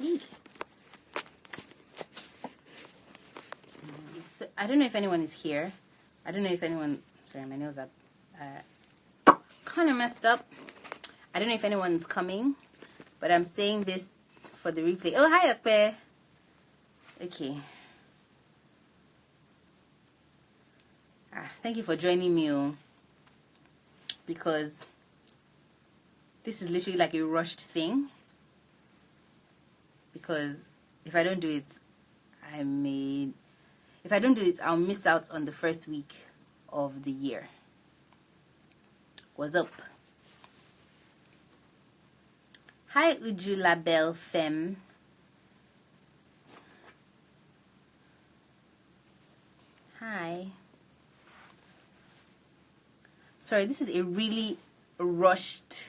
Eek. So I don't know if anyone is here. I don't know if anyone. Sorry, my nails are kind of messed up. I don't know if anyone's coming, but I'm saying this for the replay. Oh, hi, Akpe. Okay. Thank you for joining me, because this is literally like a rushed thing. Because if I don't do it, I'll miss out on the first week of the year. What's up? Hi, Uju Labelle Femme. Hi. Sorry, this is a really rushed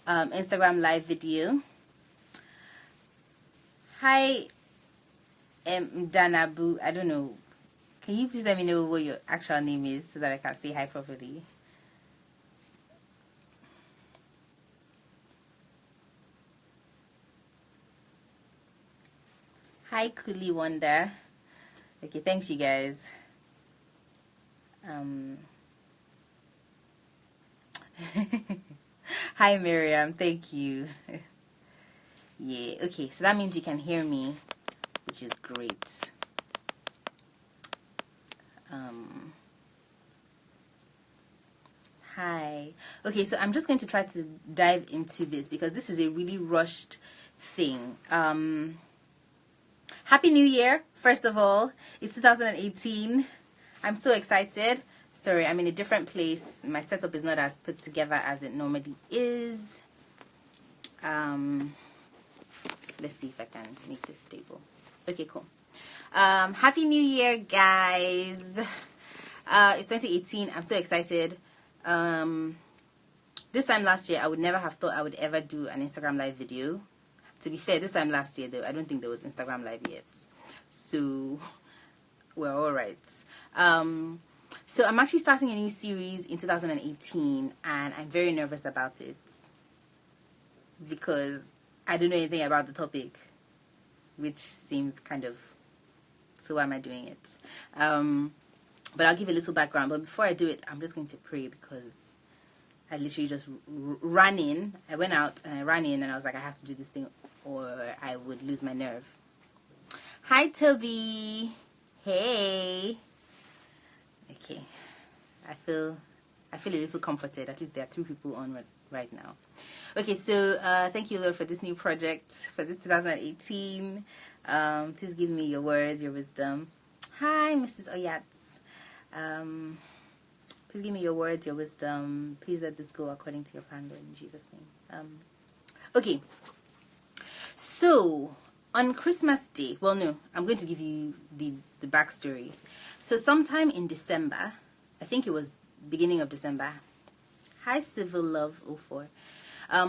Instagram live video. Hi, Danabu. I don't know. Can you please let me know what your actual name is so that I can say hi properly? Hi, Kuli Wonder. Okay, thanks, you guys. Hi, Miriam. Thank you. Yeah, okay, so that means you can hear me, which is great. Hi. Okay, so I'm just going to try to dive into this because this is a really rushed thing. Happy New Year, first of all. It's 2018. I'm so excited. Sorry, I'm in a different place. My setup is not as put together as it normally is. Let's see if I can make this stable. Okay, cool. Happy New Year, guys. It's 2018. I'm so excited. This time last year, I would never have thought I would ever do an Instagram live video. To be fair, this time last year, though, I don't think there was Instagram live yet. So, we're all right. So I'm actually starting a new series in 2018, and I'm very nervous about it because I don't know anything about the topic, which seems kind of, so why am I doing it? But I'll give a little background. But before I do it, I'm just going to pray because I literally just ran in. I went out and I ran in and I was like, I have to do this thing or I would lose my nerve. Hi, Toby. Hey. Okay. I feel a little comforted. At least there are 3 people on right now. Okay, so thank you, Lord, for this new project, for this 2018. Please give me your words, your wisdom. Hi, Mrs. Oyats. Please give me your words, your wisdom. Please let this go according to your plan, Lord, in Jesus' name. Okay. So, on Christmas Day, well, no, I'm going to give you the backstory. So, sometime in December, I think it was beginning of December. Hi, Civil Love 04.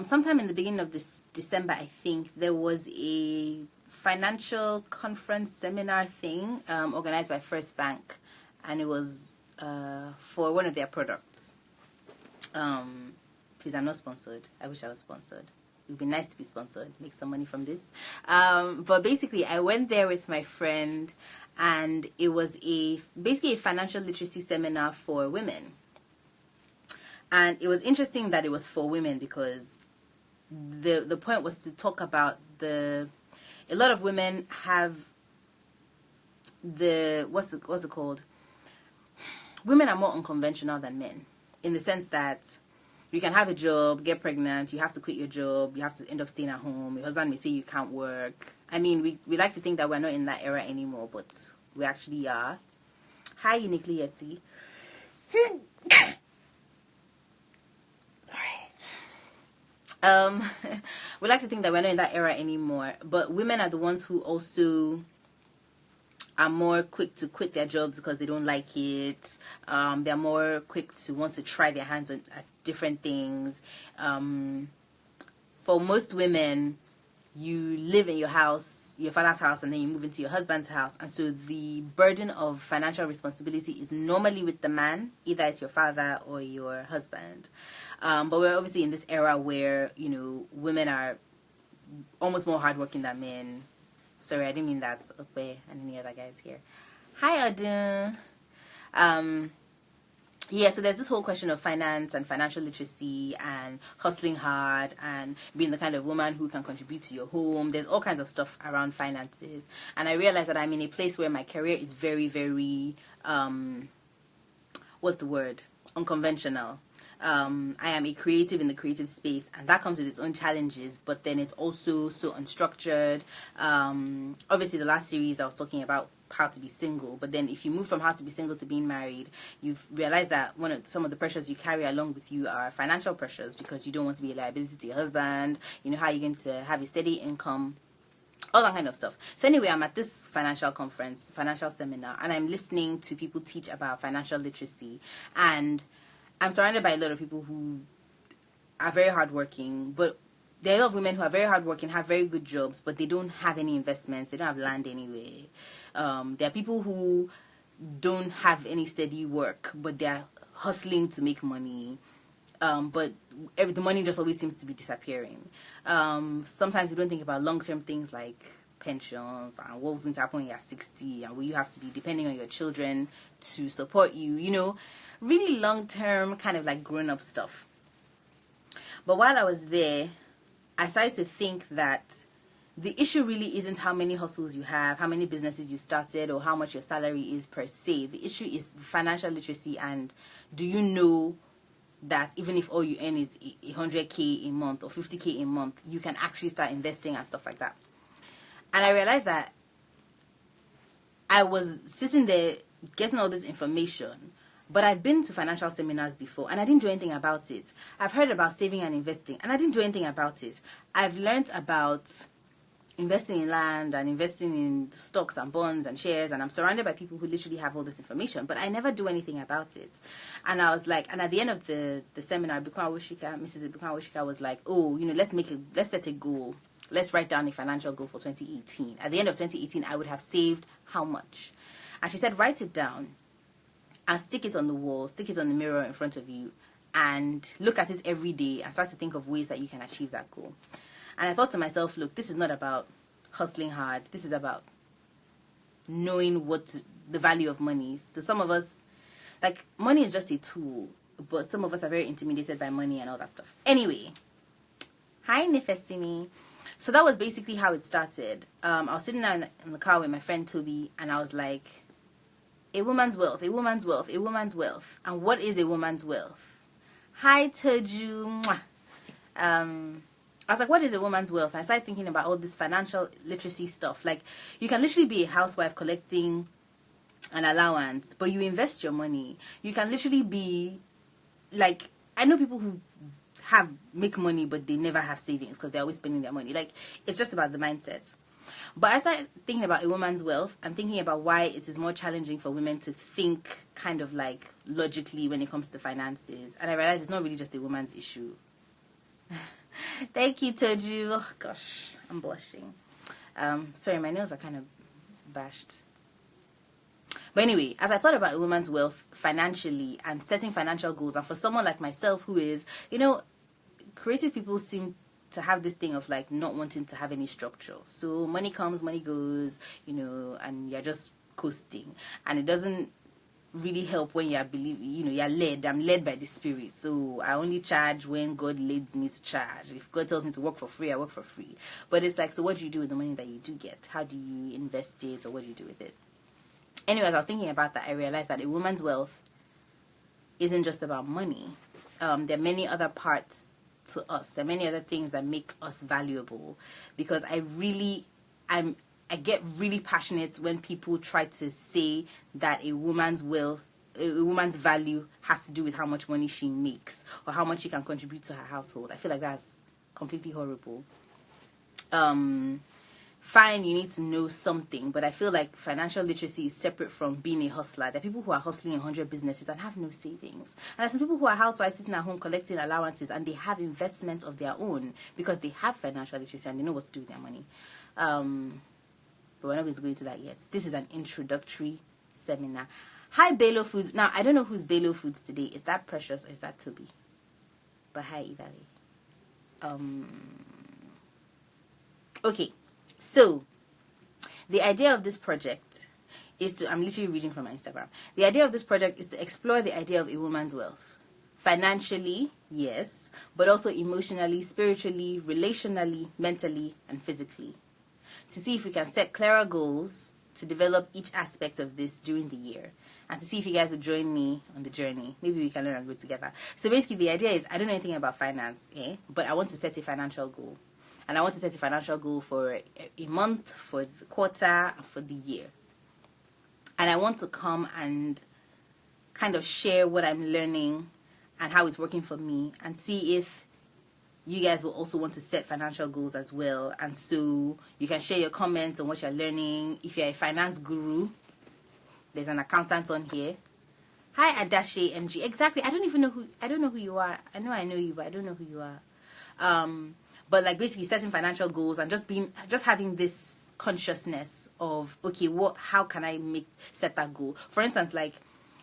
Sometime in the beginning of this December, I think, there was a financial conference seminar thing organized by First Bank, and it was for one of their products. Please, I'm not sponsored. I wish I was sponsored. It would be nice to be sponsored, make some money from this. But basically, I went there with my friend, and it was basically a financial literacy seminar for women. And it was interesting that it was for women because the point was to talk about a lot of women have what's it called? Women are more unconventional than men in the sense that you can have a job, get pregnant, you have to quit your job, you have to end up staying at home, your husband may say you can't work. I mean, we like to think that we're not in that era anymore, but we actually are. Hi, Uniquely Yeti. We like to think that we're not in that era anymore, but women are the ones who also are more quick to quit their jobs because they don't like it. They're more quick to want to try their hands at different things. For most women, you live in your house, your father's house, and then you move into your husband's house. And so the burden of financial responsibility is normally with the man, either it's your father or your husband. But we're obviously in this era where, women are almost more hardworking than men. Sorry, I didn't mean that. Okay, and any other guys here. Hi, Adun. Yeah, so there's this whole question of finance and financial literacy and hustling hard and being the kind of woman who can contribute to your home. There's all kinds of stuff around finances. And I realize that I'm in a place where my career is very, very, what's the word? Unconventional. I am a creative in the creative space, and that comes with its own challenges, but then it's also so unstructured. Obviously, the last series I was talking about how to be single, but then if you move from how to be single to being married, you've realized that some of the pressures you carry along with you are financial pressures, because you don't want to be a liability to your husband. You know, how you're going to have a steady income, all that kind of stuff. So anyway, I'm at this financial seminar, and I'm listening to people teach about financial literacy, and I'm surrounded by a lot of people who are very hardworking, but there are a lot of women who are very hardworking, have very good jobs, but they don't have any investments. They don't have land anyway. There are people who don't have any steady work, but they're hustling to make money. But the money just always seems to be disappearing. Sometimes we don't think about long-term things like pensions and what's going to happen when you're 60 and will you have to be depending on your children to support you, you know, really long-term kind of like grown-up stuff. But while I was there, I started to think that the issue really isn't how many hustles you have, how many businesses you started, or how much your salary is per se. The issue is financial literacy, and do you know that even if all you earn is 100K a month or 50K a month, you can actually start investing and stuff like that. And I realized that I was sitting there getting all this information, but I've been to financial seminars before and I didn't do anything about it. I've heard about saving and investing and I didn't do anything about it. I've learned about investing in land and investing in stocks and bonds and shares, and I'm surrounded by people who literally have all this information, but I never do anything about it. And I was like, and at the end of the seminar, Mrs. Bukwan was like, oh, you know, let's set a goal. Let's write down a financial goal for 2018. At the end of 2018, I would have saved how much? And she said, write it down and stick it on the wall, stick it on the mirror in front of you, and look at it every day and start to think of ways that you can achieve that goal. And I thought to myself, look, this is not about hustling hard. This is about knowing the value of money. So some of us, like, money is just a tool, but some of us are very intimidated by money and all that stuff. Anyway, hi, Nifesimi. So that was basically how it started. I was sitting down in the car with my friend Toby, and I was like, a woman's wealth, a woman's wealth, a woman's wealth. And what is a woman's wealth? Hi, Toju. I was like, what is a woman's wealth? And I started thinking about all this financial literacy stuff. Like, you can literally be a housewife collecting an allowance, but you invest your money. You can literally be, like, I know people who make money, but they never have savings because they're always spending their money. Like, it's just about the mindset. But I started thinking about a woman's wealth. I'm thinking about why it is more challenging for women to think kind of like logically when it comes to finances. And I realized it's not really just a woman's issue. Thank you, Toju. Oh, gosh, I'm blushing. Sorry, my nails are kind of bashed. But anyway, as I thought about a woman's wealth financially and setting financial goals, and for someone like myself who is, you know, creative people seem to have this thing of like not wanting to have any structure. So money comes, money goes, you know, and you're just coasting. And it doesn't really help when you're led. I'm led by the Spirit. So I only charge when God leads me to charge. If God tells me to work for free, I work for free. But it's like, so what do you do with the money that you do get? How do you invest it, or what do you do with it? Anyways, I was thinking about that. I realized that a woman's wealth isn't just about money. There are many other parts to us. There are many other things that make us valuable. Because I get really passionate when people try to say that a woman's wealth, a woman's value has to do with how much money she makes or how much she can contribute to her household. I feel like that's completely horrible. Fine, you need to know something, but I feel like financial literacy is separate from being a hustler. There are people who are hustling 100 businesses and have no savings. And there are some people who are housewives sitting at home collecting allowances and they have investments of their own because they have financial literacy and they know what to do with their money. But we're not going to go into that yet. This is an introductory seminar. Hi, Belo Foods. Now, I don't know who's Belo Foods today. Is that Precious or is that Toby? But hi, either way. Okay, so the idea of this project is to, I'm literally reading from my Instagram. The idea of this project is to explore the idea of a woman's wealth. Financially, yes, but also emotionally, spiritually, relationally, mentally, and physically. To see if we can set clearer goals to develop each aspect of this during the year. And to see if you guys will join me on the journey. Maybe we can learn and grow together. So basically the idea is, I don't know anything about finance, but I want to set a financial goal. And I want to set a financial goal for a month, for the quarter, and for the year. And I want to come and kind of share what I'm learning and how it's working for me, and see if you guys will also want to set financial goals as well. And so you can share your comments on what you're learning. If you're a finance guru, there's an accountant on here. Hi, Adashe MG. Exactly. I don't know who you are. I know you, but I don't know who you are. But like basically setting financial goals and just having this consciousness of, okay, how can I set that goal? For instance, like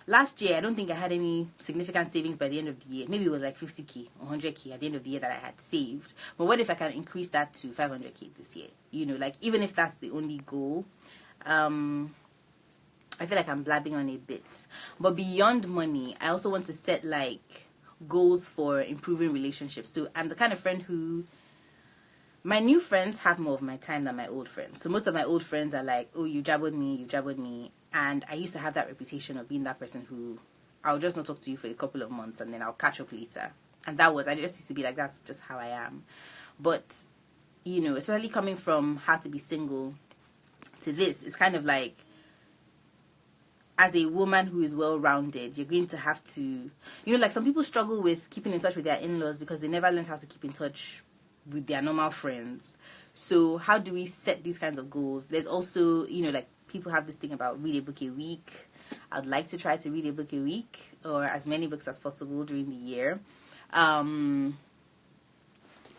last year, I don't think I had any significant savings by the end of the year. Maybe it was like 50k or 100k at the end of the year that I had saved. But what if I can increase that to 500k this year? Like even if that's the only goal, I feel like I'm blabbing on a bit. But beyond money, I also want to set like goals for improving relationships. So I'm the kind of friend who, my new friends have more of my time than my old friends. So most of my old friends are like, oh, you jabbered me. And I used to have that reputation of being that person who, I'll just not talk to you for a couple of months and then I'll catch up later. And I just used to be like, that's just how I am. But, especially coming from how to be single to this, it's kind of like, as a woman who is well-rounded, you're going to have to, like some people struggle with keeping in touch with their in-laws because they never learned how to keep in touch with their normal friends. So how do we set these kinds of goals? There's also, like people have this thing about read a book a week. I'd like to try to read a book a week or as many books as possible during the year. So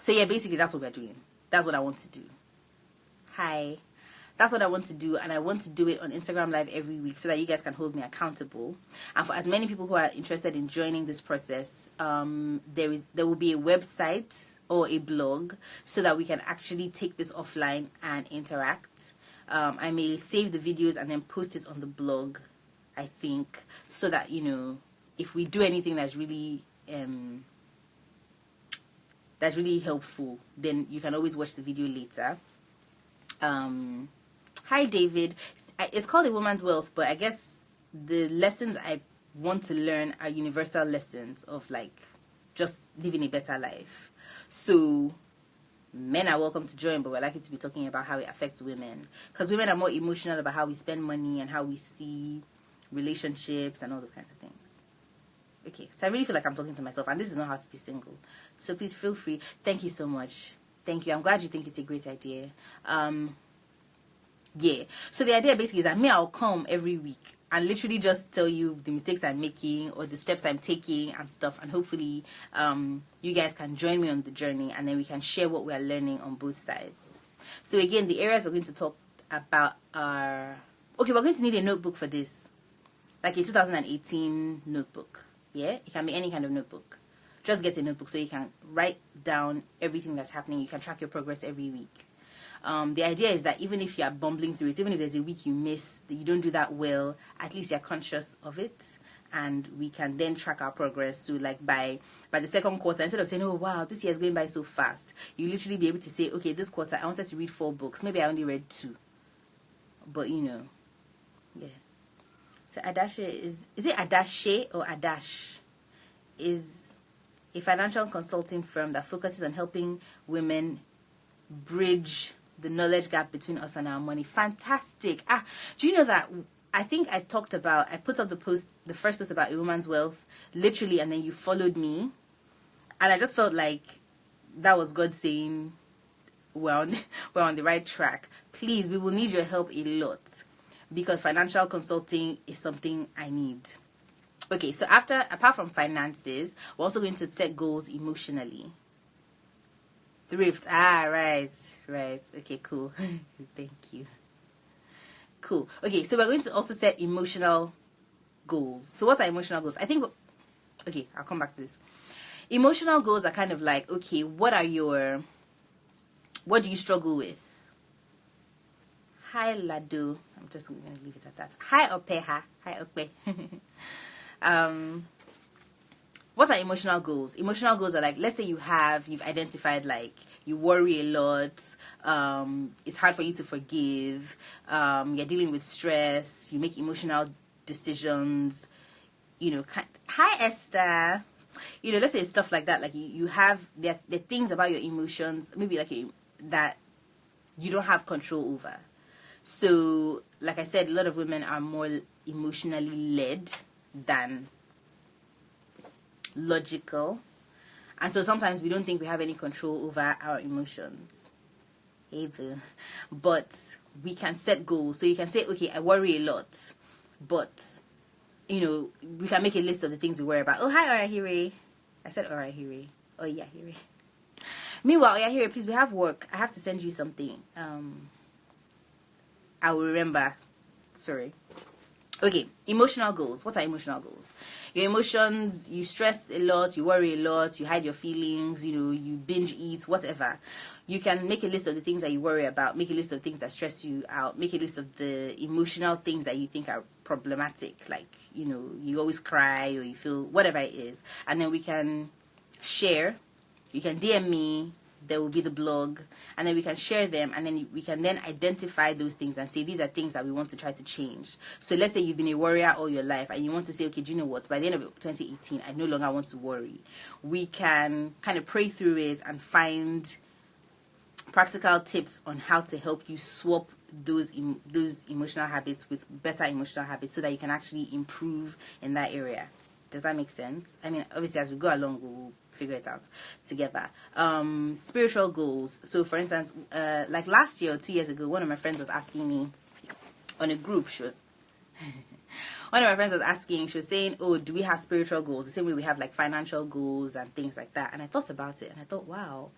yeah, basically that's what we're doing. That's what I want to do. Hi. That's what I want to do, and I want to do it on Instagram Live every week so that you guys can hold me accountable. And for as many people who are interested in joining this process, there will be a website or a blog so that we can actually take this offline and interact. I may save the videos and then post it on the blog, I think, so that, if we do anything that's really helpful, then you can always watch the video later. Hi, David. It's called A Woman's Wealth, but I guess the lessons I want to learn are universal lessons of, like, just living a better life. So, men are welcome to join, but we're likely to be talking about how it affects women. Because women are more emotional about how we spend money and how we see relationships and all those kinds of things. Okay, so I really feel like I'm talking to myself, and this is not how to be single. So please feel free. Thank you so much. Thank you. I'm glad you think it's a great idea. Yeah. So the idea basically is that I'll come every week and literally just tell you the mistakes I'm making or the steps I'm taking and stuff. And hopefully, you guys can join me on the journey and then we can share what we are learning on both sides. So again, the areas we're going to talk about are, okay, we're going to need a notebook for this. Like a 2018 notebook. Yeah. It can be any kind of notebook. Just get a notebook so you can write down everything that's happening. You can track your progress every week. The idea is that even if you are bumbling through it, even if there's a week you miss, that you don't do that well, at least you're conscious of it. And we can then track our progress. So like by the second quarter, instead of saying, oh wow, this year is going by so fast, you literally be able to say, okay, this quarter I wanted to read 4 books. Maybe I only read 2. But yeah. So Adashe is it Adashe or Adash? Is a financial consulting firm that focuses on helping women bridge the knowledge gap between us and our money. Fantastic. Do you know that I think I put up the first post about A Woman's Wealth, literally, and then you followed me. And I just felt like that was God saying, we're on the right track. Please, we will need your help a lot because financial consulting is something I need. Okay, so apart from finances, we're also going to set goals emotionally. Thrift. Right. Okay, cool. Thank you. Cool. Okay, so we're going to also set emotional goals. So what's our emotional goals? Okay, I'll come back to this. Emotional goals are kind of like, okay, what do you struggle with? Hi Ladu. I'm just going to leave it at that. Hi Opeha. Hi Ope. What are emotional goals? Emotional goals are like, let's say you've identified like you worry a lot, it's hard for you to forgive, you're dealing with stress, you make emotional decisions, hi Esther. Let's say stuff like that, like you have the things about your emotions, maybe like that you don't have control over. So like I said, a lot of women are more emotionally led than logical, and so sometimes we don't think we have any control over our emotions either. But we can set goals. So you can say, okay, I worry a lot, but we can make a list of the things we worry about. Oh, hi Orahiri. I said Orahiri. Oh yeah, Hiri. Meanwhile, yeah, Hiri, please, we have work. I have to send you something. I will remember. Sorry. Okay, emotional goals. What are emotional goals? Your emotions, you stress a lot, you worry a lot, you hide your feelings, you binge eat, whatever. You can make a list of the things that you worry about, make a list of things that stress you out, make a list of the emotional things that you think are problematic, like, you always cry or you feel whatever it is. And then we can share. You can DM me. There will be the blog, and then we can share them, and then we can then identify those things and say these are things that we want to try to change. So let's say you've been a worrier all your life and you want to say, okay, do you know what, by the end of 2018 I no longer want to worry. We can kind of pray through it and find practical tips on how to help you swap those emotional habits with better emotional habits so that you can actually improve in that area. Does that make sense? I mean, obviously, as we go along, we'll figure it out together. Spiritual goals. So, for instance, like last year or 2 years ago, one of my friends was asking me on a group. One of my friends was asking, she was saying, oh, do we have spiritual goals? The same way we have like financial goals and things like that. And I thought about it and I thought, wow,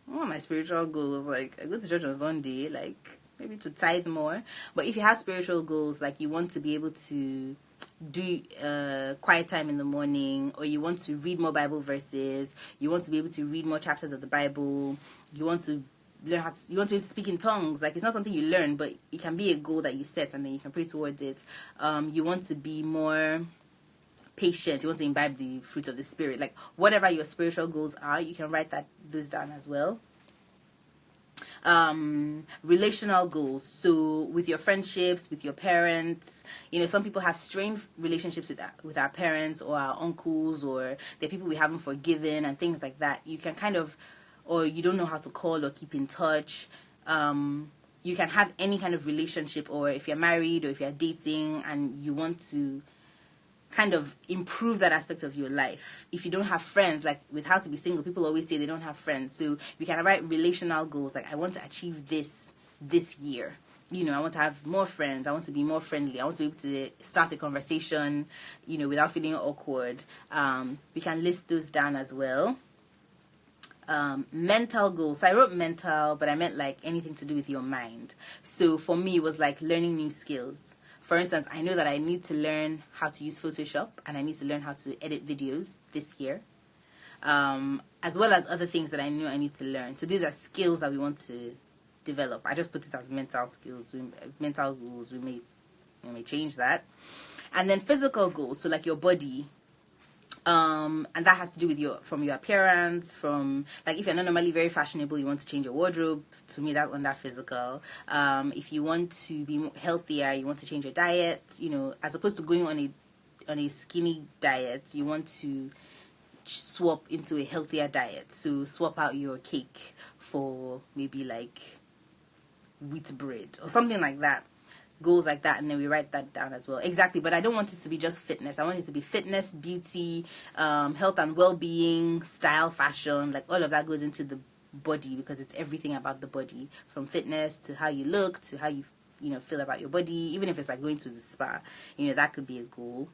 one of my spiritual goals, like I go to church on Sunday, like maybe to tithe more. But if you have spiritual goals, like you want to be able to do quiet time in the morning, or you want to read more Bible verses, you want to be able to read more chapters of the Bible, you want to learn you want to speak in tongues, like it's not something you learn, but it can be a goal that you set and then you can pray towards it. You want to be more patient, you want to imbibe the fruit of the Spirit, like whatever your spiritual goals are, you can write those down as well. Relational goals. So with your friendships, with your parents, some people have strained relationships with our parents or our uncles, or the people we haven't forgiven and things like that. You can or you don't know how to call or keep in touch. You can have any kind of relationship, or if you're married or if you're dating and you want to kind of improve that aspect of your life. If you don't have friends, like with How to Be Single, people always say they don't have friends. So we can write relational goals, like I want to achieve this year. I want to have more friends. I want to be more friendly. I want to be able to start a conversation, without feeling awkward. We can list those down as well. Mental goals. So I wrote mental, but I meant like anything to do with your mind. So for me, it was like learning new skills. For instance, I know that I need to learn how to use Photoshop and I need to learn how to edit videos this year, as well as other things that I know I need to learn. So these are skills that we want to develop. I just put it as mental skills, mental goals. We may change that. And then physical goals, so like your body. And that has to do with from your appearance, from like if you're not normally very fashionable, you want to change your wardrobe. To me, that's under physical. If you want to be healthier, you want to change your diet. As opposed to going on a skinny diet, you want to swap into a healthier diet. So swap out your cake for maybe like wheat bread or something like that. Goals like that, and then we write that down as well. Exactly, but I don't want it to be just fitness. I want it to be fitness, beauty, health and well-being, style, fashion, like all of that goes into the body, because it's everything about the body, from fitness to how you look to how you feel about your body. Even if it's like going to the spa, that could be a goal.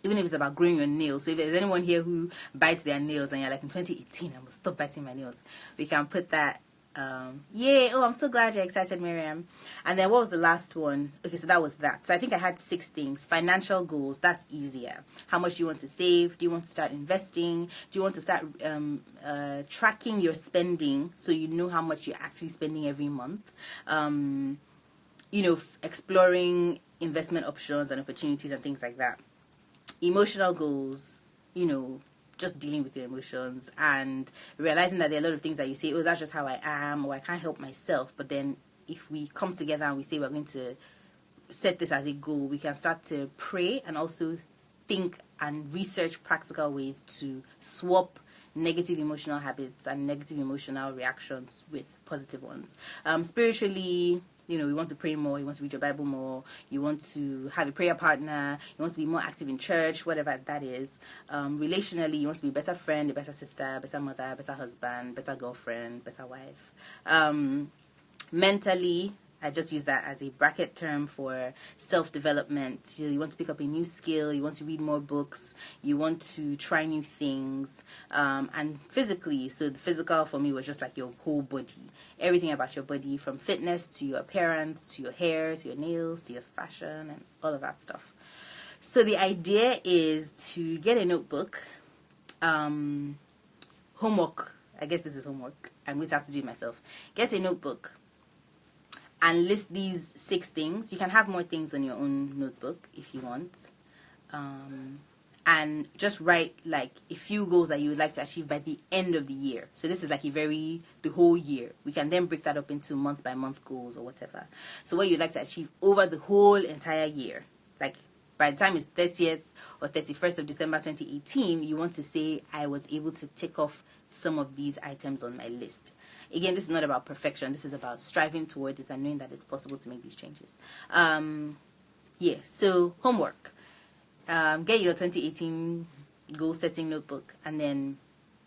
Even if it's about growing your nails. So if there's anyone here who bites their nails and you're like, in 2018 I must stop biting my nails, we can put that Yay! Oh, I'm so glad you're excited, Miriam. And then what was the last one? Okay, so that was that. So I think I had 6 things. Financial goals, that's easier. How much do you want to save? Do you want to start investing? Do you want to start tracking your spending so you know how much you're actually spending every month? Exploring investment options and opportunities and things like that. Emotional goals, just dealing with your emotions and realizing that there are a lot of things that you say, oh, that's just how I am, or I can't help myself. But then if we come together and we say we're going to set this as a goal, we can start to pray and also think and research practical ways to swap negative emotional habits and negative emotional reactions with positive ones. Spiritually, you want to pray more, you want to read your Bible more, you want to have a prayer partner, you want to be more active in church, whatever that is. Relationally, you want to be a better friend, a better sister, better mother, better husband, better girlfriend, better wife. Mentally, I just use that as a bracket term for self-development. You want to pick up a new skill, you want to read more books, you want to try new things. And physically, so the physical for me was just like your whole body. Everything about your body, from fitness to your appearance, to your hair, to your nails, to your fashion, and all of that stuff. So the idea is to get a notebook, homework. I guess this is homework. I'm going to have to do it myself. Get a notebook and list these 6 things. You can have more things on your own notebook if you want. And just write like a few goals that you would like to achieve by the end of the year. So this is like the whole year. We can then break that up into month by month goals or whatever. So what you'd like to achieve over the whole entire year. Like by the time it's 30th or 31st of December 2018, you want to say, I was able to tick off some of these items on my list. Again, this is not about perfection. This is about striving towards it and knowing that it's possible to make these changes. So homework. Get your 2018 goal setting notebook and then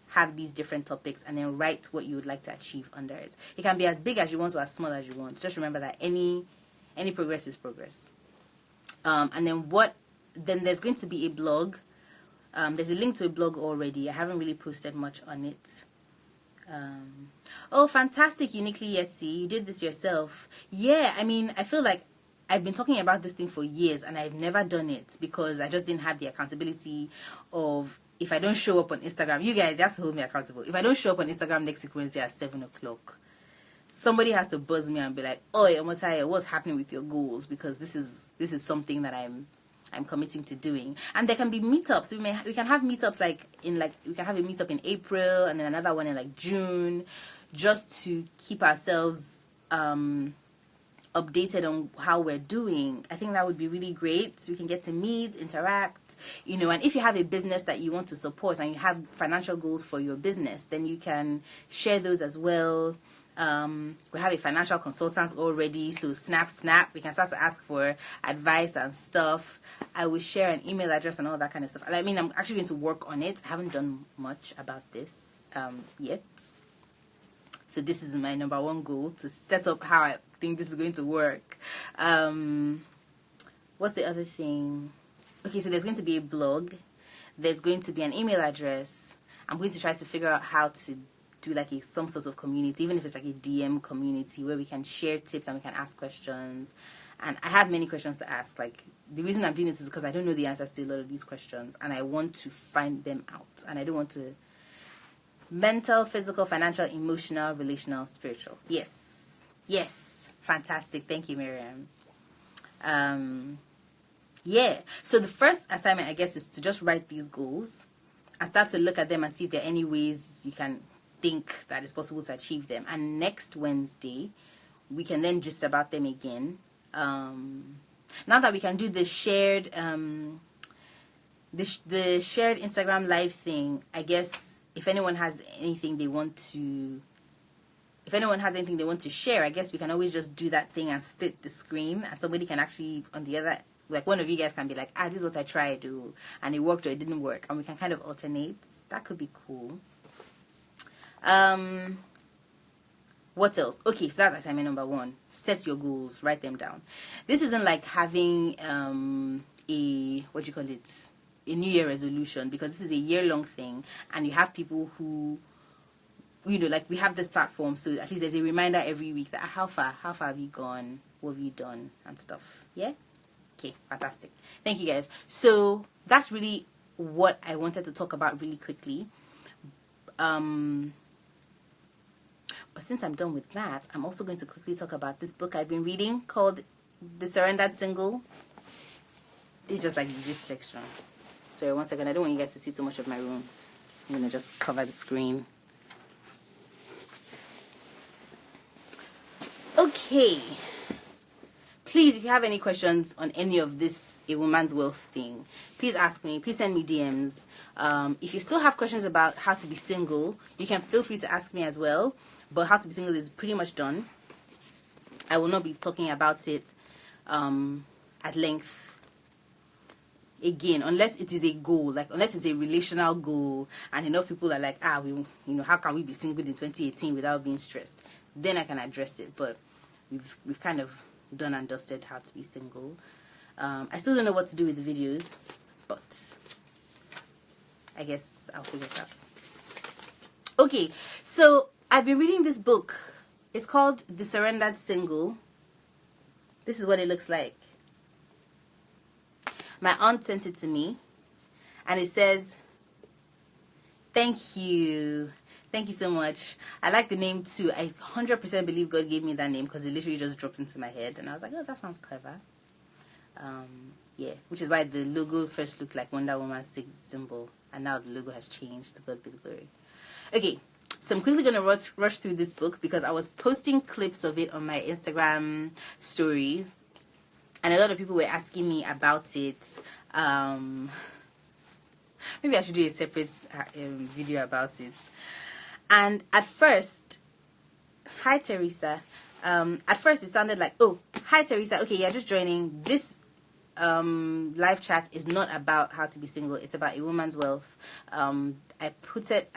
have these different topics and then write what you would like to achieve under it. It can be as big as you want or as small as you want. Just remember that any progress is progress. And then there's going to be a blog. There's a link to a blog already. I haven't really posted much on it. Oh, fantastic, Uniquely Yetsy. You did this yourself. Yeah, I feel like I've been talking about this thing for years and I've never done it because I just didn't have the accountability of, if I don't show up on Instagram, you guys have to hold me accountable. If I don't show up on Instagram next week Wednesday at 7 o'clock, somebody has to buzz me and be like, oh, Omotayo, what's happening with your goals? Because this is something that I'm committing to doing. And there can be meetups. We can have meetups we can have a meetup in April and then another one in June, just to keep ourselves updated on how we're doing. I think that would be really great. We can get to meet, interact, and if you have a business that you want to support and you have financial goals for your business, then you can share those as well. We have a financial consultant already, so snap, we can start to ask for advice and stuff. I will share an email address and all that kind of stuff. I'm actually going to work on it. I haven't done much about this yet. So this is my number 1 goal, to set up how I think this is going to work. What's the other thing? Okay, so there's going to be a blog. There's going to be an email address. I'm going to try to figure out how to do some sort of community, even if it's like a DM community where we can share tips and we can ask questions. And I have many questions to ask. The reason I'm doing this is because I don't know the answers to a lot of these questions and I want to find them out. And I don't want to... Mental, physical, financial, emotional, relational, spiritual. Yes. Fantastic. Thank you, Miriam. So the first assignment, I guess, is to just write these goals and start to look at them and see if there are any ways you can think that it's possible to achieve them. And next Wednesday, we can then gist about them again. Now that we can do the shared Instagram live thing, I guess if anyone has anything they want to share, I guess we can always just do that thing and split the screen, and somebody can actually on the other, one of you guys can be like, this is what I tried to, and it worked or it didn't work, and we can kind of alternate. That could be cool. What else? Okay, so that's assignment number 1. Set your goals, write them down. This isn't like having a New Year resolution, because this is a year-long thing, and you have people who like we have this platform, so at least there's a reminder every week that how far have you gone, what have you done, and stuff. Yeah. Okay, fantastic. Thank you guys. So that's really what I wanted to talk about really quickly. But since I'm done with that, I'm also going to quickly talk about this book I've been reading called The Surrendered Single. This is just like the gist section. Sorry, one second. I don't want you guys to see too much of my room. I'm going to just cover the screen. Okay. Please, if you have any questions on any of this A Woman's Wealth thing, please ask me. Please send me DMs. If you still have questions about how to be single, you can feel free to ask me as well. But how to be single is pretty much done. I will not be talking about it at length again, unless it is a goal, like unless it's a relational goal and enough people are like, how can we be single in 2018 without being stressed? Then I can address it. But we've kind of done and dusted how to be single. I still don't know what to do with the videos, but I guess I'll figure it out. Okay, so I've been reading this book. It's called The Surrendered Single. This is what it looks like. My aunt sent it to me, and it says, "Thank you. Thank you so much. I like the name too. I 100% believe God gave me that name because it literally just dropped into my head. And I was like, oh, that sounds clever. Yeah, which is why the logo first looked like Wonder Woman's symbol. And now the logo has changed. To God be the glory. Okay, so I'm quickly going to rush through this book because I was posting clips of it on my Instagram stories. And a lot of people were asking me about it. Maybe I should do a separate video about it. And at first, hi Teresa. At first it sounded like, oh, hi Teresa. Okay, you're just joining. This live chat is not about how to be single. It's about a woman's wealth. I posted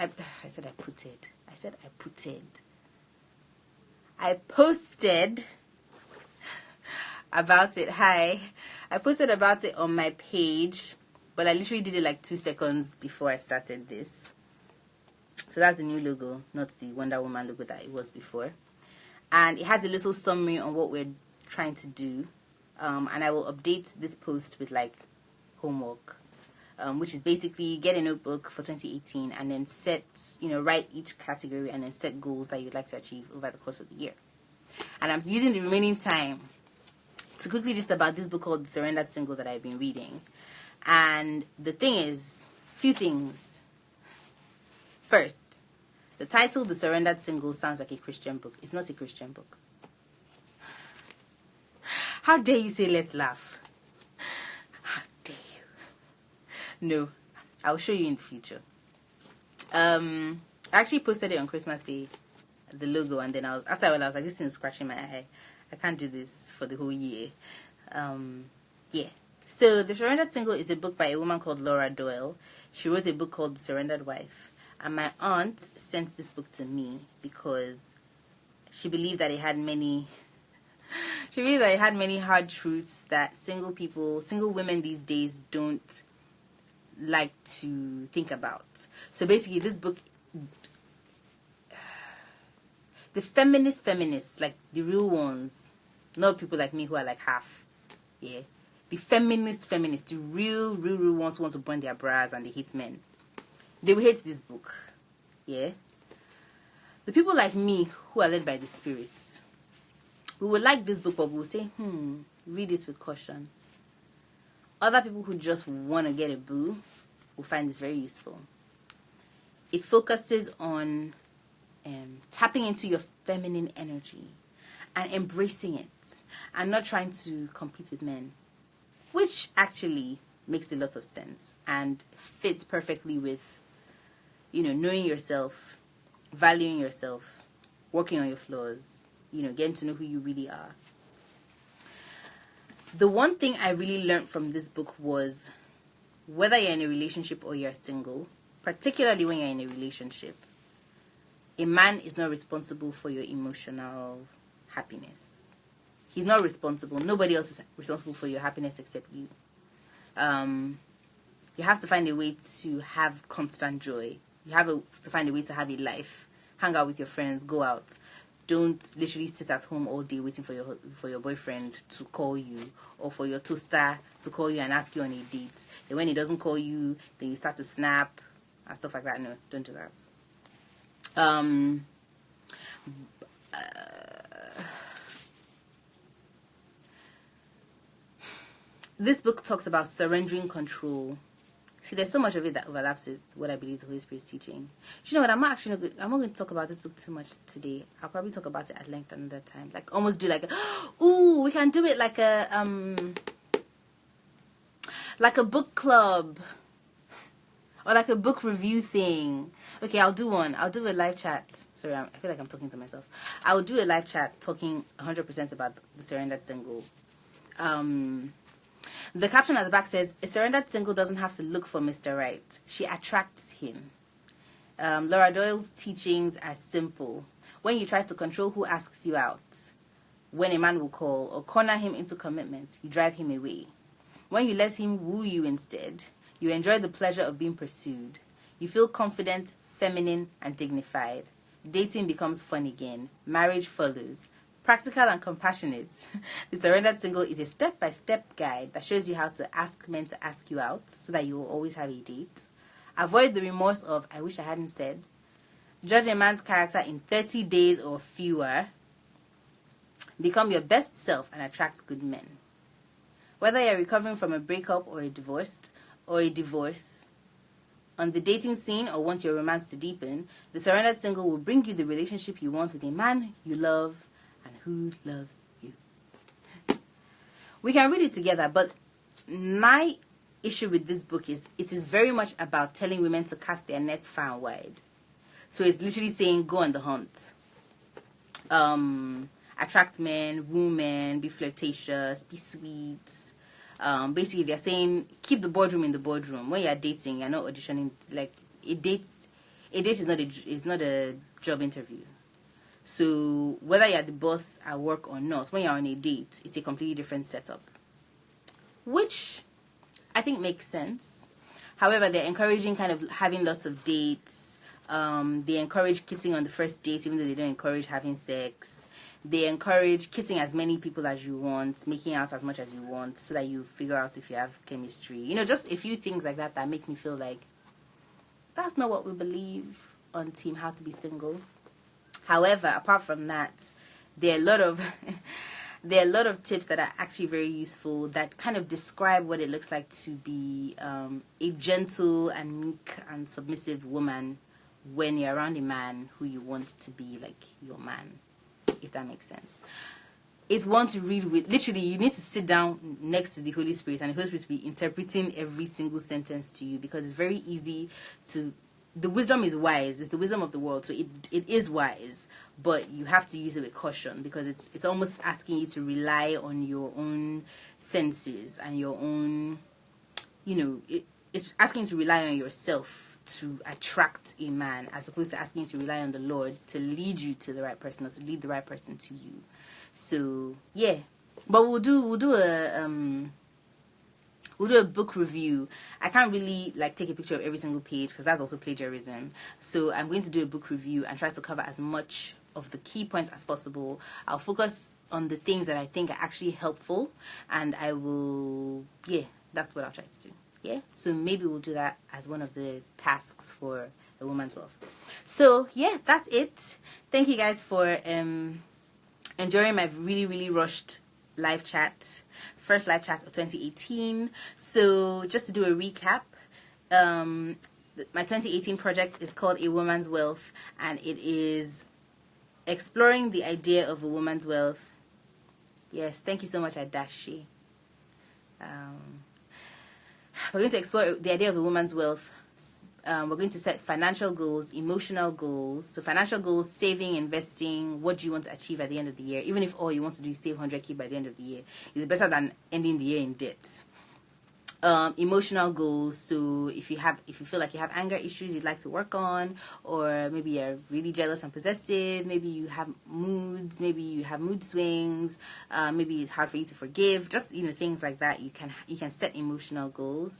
about it. Hi. I posted about it on my page, but I literally did it like 2 seconds before I started this. So that's the new logo, not the Wonder Woman logo that it was before. And it has a little summary on what we're trying to do. And I will update this post with like homework, which is basically get a notebook for 2018 and then write each category and then set goals that you'd like to achieve over the course of the year. And I'm using the remaining time to quickly just about this book called The Surrendered Single that I've been reading. And the thing is, few things. First, the title, The Surrendered Single, sounds like a Christian book. It's not a Christian book. How dare you say let's laugh? How dare you? No, I'll show you in the future. I actually posted it on Christmas Day, the logo, and then after a while I was like, this thing is scratching my eye. I can't do this for the whole year. Yeah. So The Surrendered Single is a book by a woman called Laura Doyle. She wrote a book called The Surrendered Wife. And my aunt sent this book to me because she believed that it had many hard truths that single women these days don't like to think about. So basically this book, the feminists, like the real ones, not people like me who are like half, yeah. The feminists, the real ones who want to burn their bras and they hate men. They will hate this book, yeah. The people like me who are led by the spirits, we will like this book, but we will say, read it with caution. Other people who just want to get a boo will find this very useful. It focuses on tapping into your feminine energy and embracing it and not trying to compete with men, which actually makes a lot of sense and fits perfectly with, knowing yourself, valuing yourself, working on your flaws, getting to know who you really are. The one thing I really learned from this book was whether you're in a relationship or you're single, particularly when you're in a relationship, a man is not responsible for your emotional happiness. He's not responsible. Nobody else is responsible for your happiness except you. You have to find a way to have constant joy. You have to find a way to have a life hang out with your friends, go out. Don't literally sit at home all day waiting for your boyfriend to call you, or for your toaster to call you and ask you on a date. And when he doesn't call you, then you start to snap and stuff like that. No, don't do that. This book talks about surrendering control. See, there's so much of it that overlaps with what I believe the Holy Spirit is teaching. You know what? I'm not going to talk about this book too much today. I'll probably talk about it at length another time. Like, almost do like we can do it like a book club, or like a book review thing. Okay, I'll do one. I'll do a live chat. Sorry, I feel like I'm talking to myself. I will do a live chat talking 100% about the surrendered single. The caption at the back says, "A surrendered single doesn't have to look for Mr. Right. She attracts him." Laura Doyle's teachings are simple. When you try to control who asks you out, when a man will call, or corner him into commitment, you drive him away. When you let him woo you instead, you enjoy the pleasure of being pursued. You feel confident, feminine, and dignified. Dating becomes fun again. Marriage follows. Practical and compassionate, the Surrendered Single is a step-by-step guide that shows you how to ask men to ask you out so that you will always have a date. Avoid the remorse of, "I wish I hadn't said." Judge a man's character in 30 days or fewer. Become your best self and attract good men. Whether you're recovering from a breakup or a divorce, on the dating scene or want your romance to deepen, the Surrendered Single will bring you the relationship you want with a man you love and who loves you. We can read it together, but my issue with this book is it is very much about telling women to cast their nets far and wide. So it's literally saying go on the hunt. Attract men, woo men, be flirtatious, be sweet. Basically, they're saying keep the boardroom in the boardroom. When you're dating, you're not auditioning. Like a date is not a job interview. So whether you're the boss at work or not, when you're on a date, it's a completely different setup, which I think makes sense. However, they're encouraging kind of having lots of dates. They encourage kissing on the first date, even though they don't encourage having sex. They encourage kissing as many people as you want, making out as much as you want, so that you figure out if you have chemistry. You know, just a few things like that make me feel like that's not what we believe on Team How to Be Single. However, apart from that, there are a lot of tips that are actually very useful that kind of describe what it looks like to be a gentle and meek and submissive woman when you're around a man who you want to be like your man, if that makes sense. It's one to read with. Literally, you need to sit down next to the Holy Spirit, and the Holy Spirit will be interpreting every single sentence to you, because it's very easy to... The wisdom is wise. It's the wisdom of the world, so it is wise, but you have to use it with caution, because it's almost asking you to rely on your own senses and your own, it's asking you to rely on yourself to attract a man, as opposed to asking you to rely on the Lord to lead you to the right person, or to lead the right person to you. So yeah, but we'll do a book review. I can't really take a picture of every single page, because that's also plagiarism. So I'm going to do a book review and try to cover as much of the key points as possible. I'll focus on the things that I think are actually helpful, and that's what I'll try to do. Yeah, so maybe we'll do that as one of the tasks for the Woman's Wealth. So yeah, that's it. Thank you guys for enjoying my really, really rushed live chat. First live chat of 2018. So just to do a recap, my 2018 project is called A Woman's Wealth, and it is exploring the idea of a woman's wealth. Yes, thank you so much, Adashi. We're going to explore the idea of a woman's wealth. We're going to set financial goals, emotional goals. So financial goals, saving, investing, what do you want to achieve at the end of the year? Even if all you want to do is save 100K by the end of the year, it's better than ending the year in debt. Emotional goals, so if you feel like you have anger issues you'd like to work on, or maybe you're really jealous and possessive, maybe you have moods, maybe you have mood swings, maybe it's hard for you to forgive, just things like that. You can set emotional goals.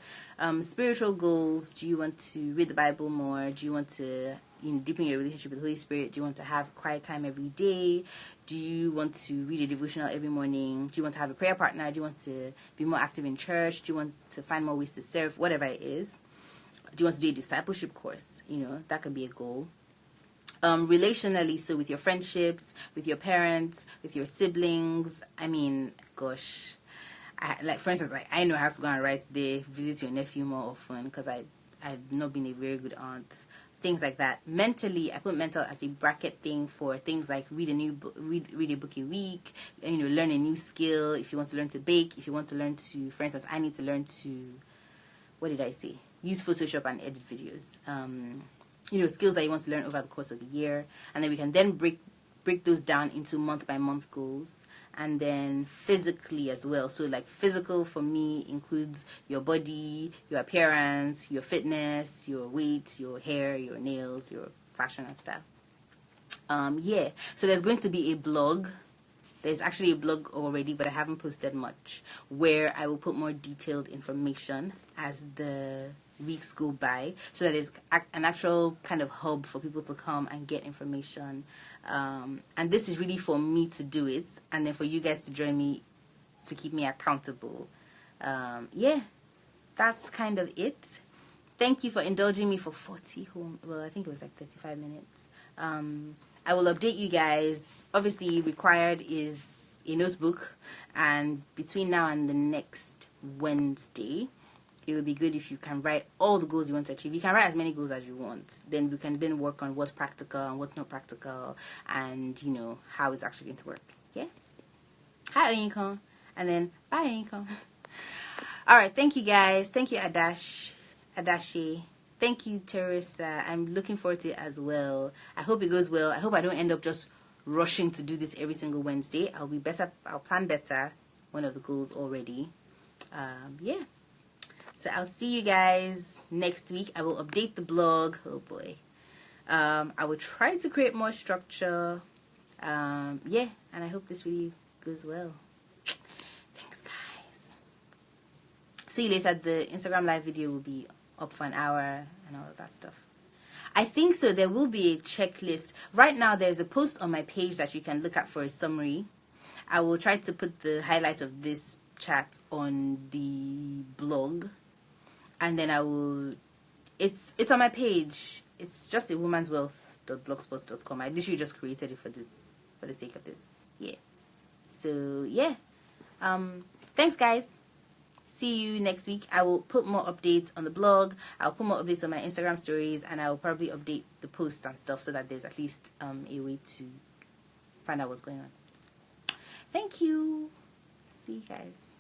Spiritual goals, do you want to read the Bible more? Do you want to deepen your relationship with the Holy Spirit? Do you want to have quiet time every day? Do you want to read a devotional every morning? Do you want to have a prayer partner? Do you want to be more active in church? Do you want to find more ways to serve? Whatever it is. Do you want to do a discipleship course? That could be a goal. Relationally, so with your friendships, with your parents, with your siblings. I mean, gosh, for instance, I know I have to go and write visit your nephew more often because I've not been a very good aunt. Things like that. Mentally, I put mental as a bracket thing for things like read a book a week, learn a new skill. If you want to learn to bake, if you want to learn to, for instance, I need to learn to, what did I say? Use Photoshop and edit videos. Skills that you want to learn over the course of the year, and then we can then break those down into month by month goals. And then physically as well. So like physical for me includes your body, your appearance, your fitness, your weight, your hair, your nails, your fashion and stuff. So there's going to be a blog. There's actually a blog already, but I haven't posted much, where I will put more detailed information as the weeks go by, so that there's an actual kind of hub for people to come and get information. And this is really for me to do it, and then for you guys to join me to keep me accountable. That's kind of it. Thank you for indulging me for 40 I think it was like 35 minutes. I will update you guys. Obviously, required is a notebook, and between now and the next Wednesday, it would be good if you can write all the goals you want to achieve. You can write as many goals as you want. Then we can then work on what's practical and what's not practical, and how it's actually going to work. Yeah. Hi, Oyinkan. And then bye, Oyinkan. All right. Thank you, guys. Thank you, Adashi. Thank you, Teresa. I'm looking forward to it as well. I hope it goes well. I hope I don't end up just rushing to do this every single Wednesday. I'll be better. I'll plan better. One of the goals already. So I'll see you guys next week. I will update the blog. Oh boy. I will try to create more structure. And I hope this really goes well. Thanks, guys. See you later. The Instagram live video will be up for an hour and all of that stuff. I think so. There will be a checklist. Right now, there's a post on my page that you can look at for a summary. I will try to put the highlights of this chat on the blog. And then I will, it's on my page. It's just a womanswealth.blogspot.com. I literally just created it for the sake of this. Yeah. So, yeah. Thanks, guys. See you next week. I will put more updates on the blog. I'll put more updates on my Instagram stories. And I will probably update the posts and stuff so that there's at least a way to find out what's going on. Thank you. See you guys.